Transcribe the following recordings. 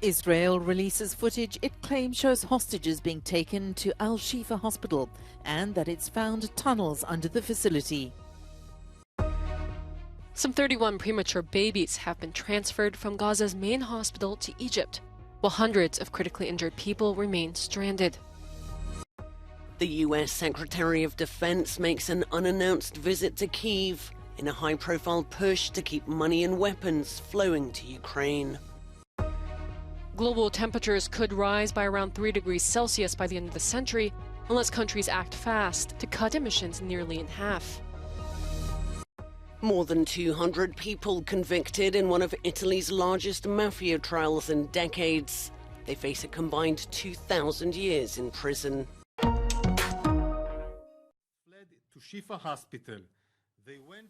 Israel releases footage it claims shows hostages being taken to Al-Shifa hospital and that it's found tunnels under the facility. Some 31 premature babies have been transferred from Gaza's main hospital to Egypt, while hundreds of critically injured people remain stranded. The U.S. Secretary of Defense makes an unannounced visit to Kyiv in a high-profile push to keep money and weapons flowing to Ukraine. Global temperatures could rise by around 3 degrees Celsius by the end of the century unless countries act fast to cut emissions nearly in half. More than 200 people convicted in one of Italy's largest mafia trials in decades. They face a combined 2,000 years in prison. Fled to Shifa Hospital.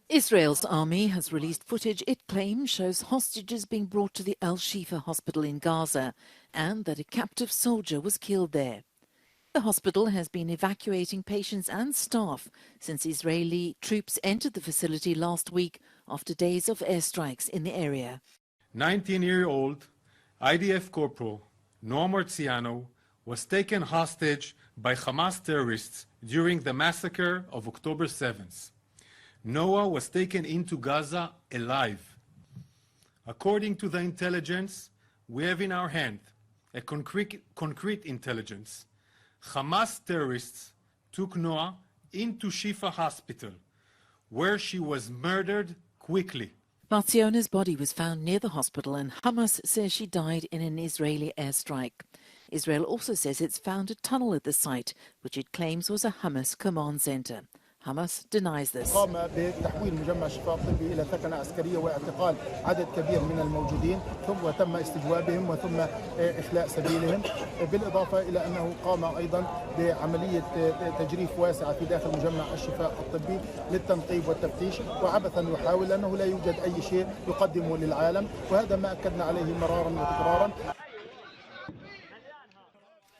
Israel's army has released footage it claims shows hostages being brought to the Al-Shifa hospital in Gaza and that a captive soldier was killed there. The hospital has been evacuating patients and staff since Israeli troops entered the facility last week after days of airstrikes in the area. 19-year-old IDF Corporal Noah Marziano was taken hostage by Hamas terrorists during the massacre of October 7th. Noah was taken into Gaza alive. According to the intelligence we have in our hand, a concrete intelligence, Hamas terrorists took Noah into Shifa Hospital, where she was murdered quickly. Marziano's body was found near the hospital and Hamas says she died in an Israeli airstrike. Israel also says it's found a tunnel at the site, which it claims was a Hamas command center. Hamas denies this. قام بتحويل مجمع الشفاء الطبي إلى ثكنة عسكرية واعتقال عدد كبير من الموجودين وتم استجوابهم وثم إخلاء سبيلهم بالإضافة إلى أنه قام أيضا بعملية تجريف واسعة في داخل مجمع الشفاء الطبي للتنقيب والتفتيش وعبثا يحاول أنه لا يوجد أي شيء يقدمه للعالم وهذا ما أكدنا عليه مرارا وتكرارا.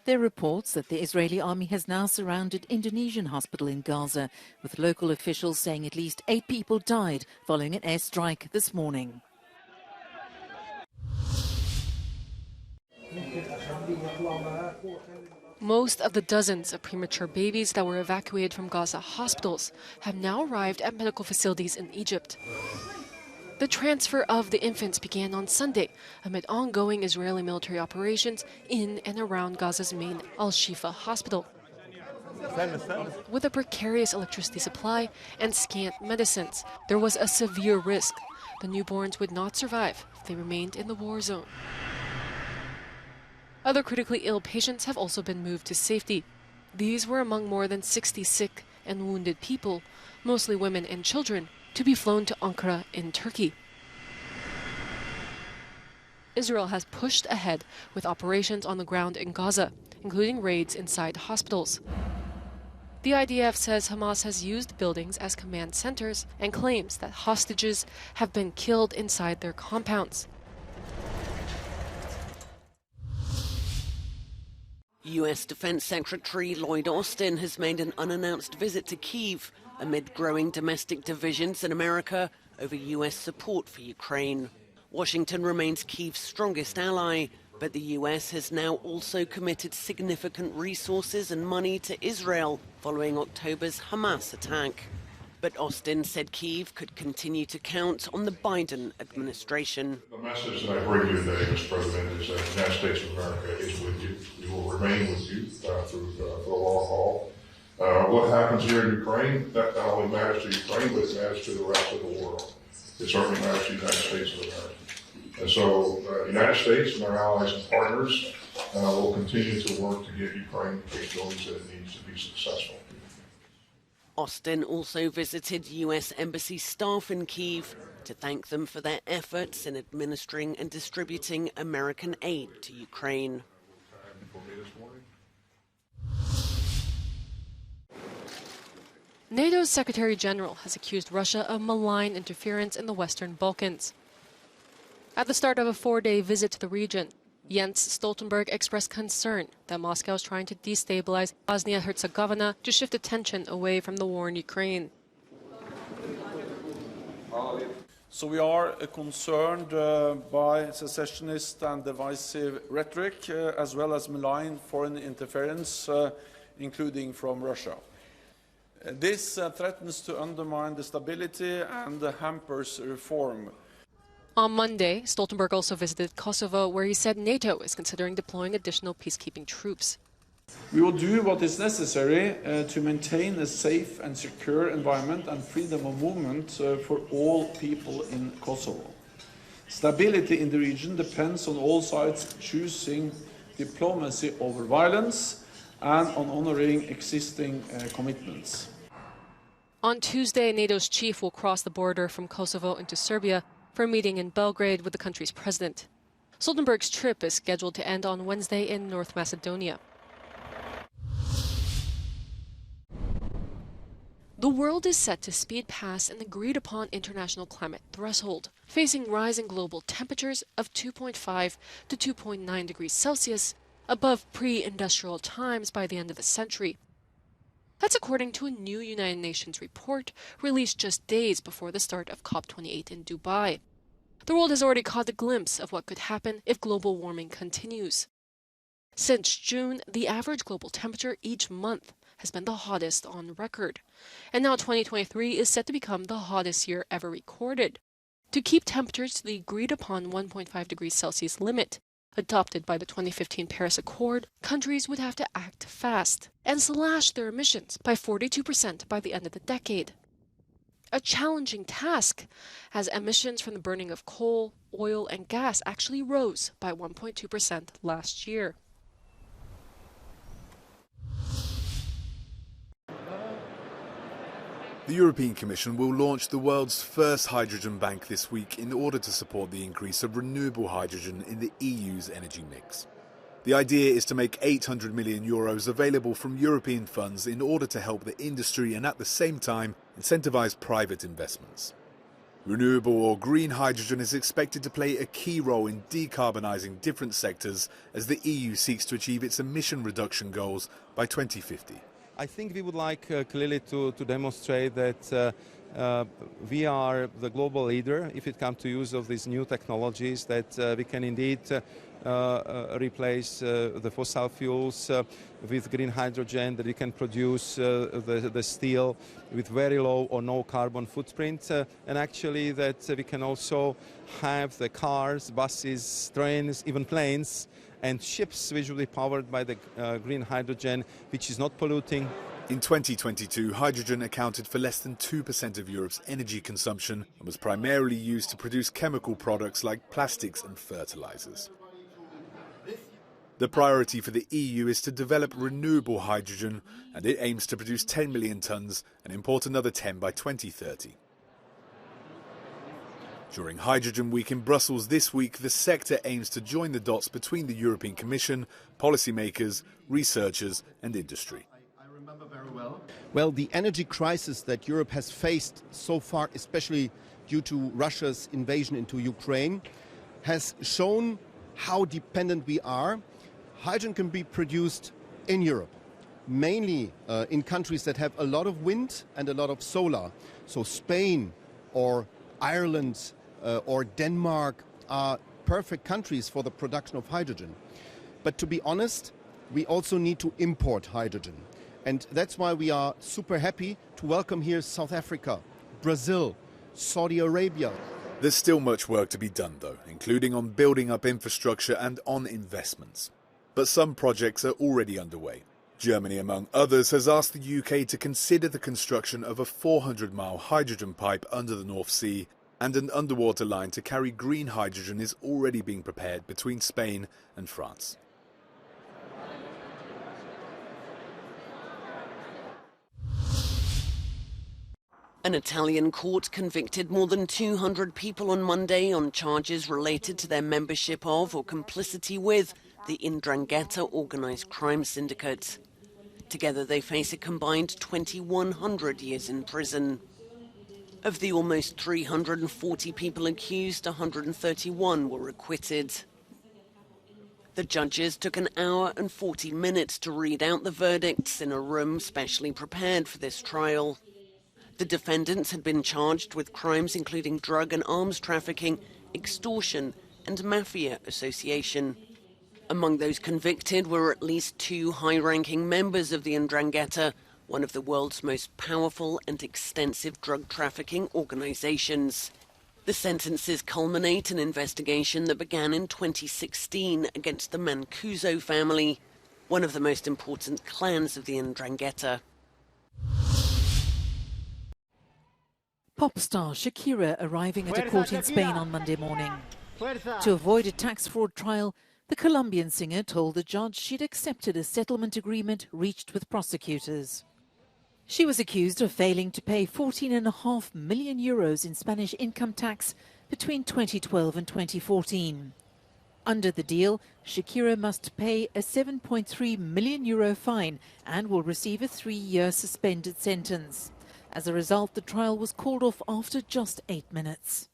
There are reports that the Israeli army has now surrounded Indonesian hospital in Gaza, with local officials saying at least 8 people died following an airstrike this morning. Most of the dozens of premature babies that were evacuated from Gaza hospitals have now arrived at medical facilities in Egypt. The transfer of the infants began on Sunday amid ongoing Israeli military operations in and around Gaza's main Al-Shifa hospital. With a precarious electricity supply and scant medicines, there was a severe risk the newborns would not survive if they remained in the war zone. Other critically ill patients have also been moved to safety. These were among more than 60 sick and wounded people, mostly women and children, to be flown to Ankara in Turkey. Israel has pushed ahead with operations on the ground in Gaza, including raids inside hospitals. The IDF says Hamas has used buildings as command centers and claims that hostages have been killed inside their compounds. U.S. Defense Secretary Lloyd Austin has made an unannounced visit to Kyiv amid growing domestic divisions in America over U.S. support for Ukraine. Washington remains Kyiv's strongest ally, but the U.S. has now also committed significant resources and money to Israel following October's Hamas attack. But Austin said Kyiv could continue to count on the Biden administration. The message that I bring you today, Mr. President, is that the United States of America is with you. We will remain with you through the long haul. What happens here in Ukraine, that not only matters to Ukraine, but it matters to the rest of the world. It certainly matters to the United States of America. And so the United States and our allies and partners will continue to work to give Ukraine the capabilities that it needs to be successful. Austin also visited U.S. Embassy staff in Kyiv to thank them for their efforts in administering and distributing American aid to Ukraine. NATO's Secretary General has accused Russia of malign interference in the Western Balkans. At the start of a 4-day visit to the region, Jens Stoltenberg expressed concern that Moscow is trying to destabilize Bosnia-Herzegovina to shift attention away from the war in Ukraine. So we are concerned by secessionist and divisive rhetoric, as well as malign foreign interference, including from Russia. This threatens to undermine the stability and hampers reform. On Monday, Stoltenberg also visited Kosovo, where he said NATO is considering deploying additional peacekeeping troops. We will do what is necessary to maintain a safe and secure environment and freedom of movement for all people in Kosovo. Stability in the region depends on all sides choosing diplomacy over violence and on honoring existing commitments. On Tuesday, NATO's chief will cross the border from Kosovo into Serbia for a meeting in Belgrade with the country's president. Stoltenberg's trip is scheduled to end on Wednesday in North Macedonia. The world is set to speed past an agreed-upon international climate threshold, facing rising global temperatures of 2.5 to 2.9 degrees Celsius, above pre-industrial times by the end of the century. That's according to a new United Nations report released just days before the start of COP28 in Dubai. The world has already caught a glimpse of what could happen if global warming continues. Since June, the average global temperature each month has been the hottest on record. And now 2023 is set to become the hottest year ever recorded. To keep temperatures to the agreed-upon 1.5 degrees Celsius limit, adopted by the 2015 Paris Accord, countries would have to act fast and slash their emissions by 42% by the end of the decade. A challenging task, as emissions from the burning of coal, oil, and gas actually rose by 1.2% last year. The European Commission will launch the world's first hydrogen bank this week in order to support the increase of renewable hydrogen in the EU's energy mix. The idea is to make €800 million available from European funds in order to help the industry and at the same time incentivize private investments. Renewable or green hydrogen is expected to play a key role in decarbonizing different sectors as the EU seeks to achieve its emission reduction goals by 2050. I think we would like clearly to demonstrate that we are the global leader if it comes to use of these new technologies, that we can indeed replace the fossil fuels with green hydrogen, that we can produce the steel with very low or no carbon footprint, and actually that we can also have the cars, buses, trains, even planes, and ships visually powered by the green hydrogen, which is not polluting. In 2022, hydrogen accounted for less than 2% of Europe's energy consumption and was primarily used to produce chemical products like plastics and fertilizers. The priority for the EU is to develop renewable hydrogen, and it aims to produce 10 million tonnes and import another 10 by 2030. During Hydrogen Week in Brussels this week, the sector aims to join the dots between the European Commission, policymakers, researchers and industry. Well, the energy crisis that Europe has faced so far, especially due to Russia's invasion into Ukraine, has shown how dependent we are. Hydrogen can be produced in Europe, mainly in countries that have a lot of wind and a lot of solar. So Spain or Ireland or Denmark are perfect countries for the production of hydrogen. But to be honest, we also need to import hydrogen. And that's why we are super happy to welcome here South Africa, Brazil, Saudi Arabia. There's still much work to be done, though, including on building up infrastructure and on investments. But some projects are already underway. Germany, among others, has asked the UK to consider the construction of a 400-mile hydrogen pipe under the North Sea, and an underwater line to carry green hydrogen is already being prepared between Spain and France. An Italian court convicted more than 200 people on Monday on charges related to their membership of or complicity with the 'Ndrangheta organised crime syndicate. Together they face a combined 2,100 years in prison. Of the almost 340 people accused, 131 were acquitted. The judges took an hour and 40 minutes to read out the verdicts in a room specially prepared for this trial. The defendants had been charged with crimes including drug and arms trafficking, extortion, and mafia association. Among those convicted were at least 2 high-ranking members of the 'Ndrangheta, one of the world's most powerful and extensive drug trafficking organizations. The sentences culminate an investigation that began in 2016 against the Mancuso family, one of the most important clans of the 'Ndrangheta. Pop star Shakira arriving at a court in Spain on Monday morning. To avoid a tax fraud trial, the Colombian singer told the judge she'd accepted a settlement agreement reached with prosecutors. She was accused of failing to pay 14.5 million euros in Spanish income tax between 2012 and 2014. Under the deal, Shakira must pay a 7.3 million euro fine and will receive a 3-year suspended sentence. As a result, the trial was called off after just 8 minutes.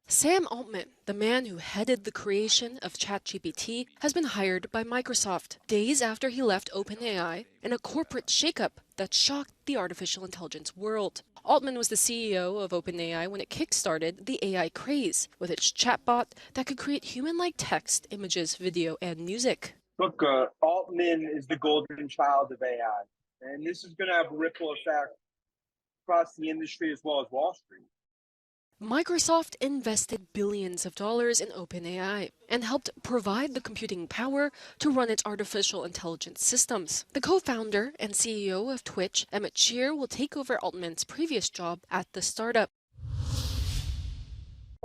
Sam Altman, the man who headed the creation of ChatGPT, has been hired by Microsoft days after he left OpenAI in a corporate shakeup that shocked the artificial intelligence world. Altman was the CEO of OpenAI when it kickstarted the AI craze with its chatbot that could create human-like text, images, video, and music. Look, Altman is the golden child of AI, and this is going to have a ripple effect across the industry as well as Wall Street. Microsoft invested billions of dollars in OpenAI and helped provide the computing power to run its artificial intelligence systems. The co-founder and CEO of Twitch, Emmett Shear, will take over Altman's previous job at the startup.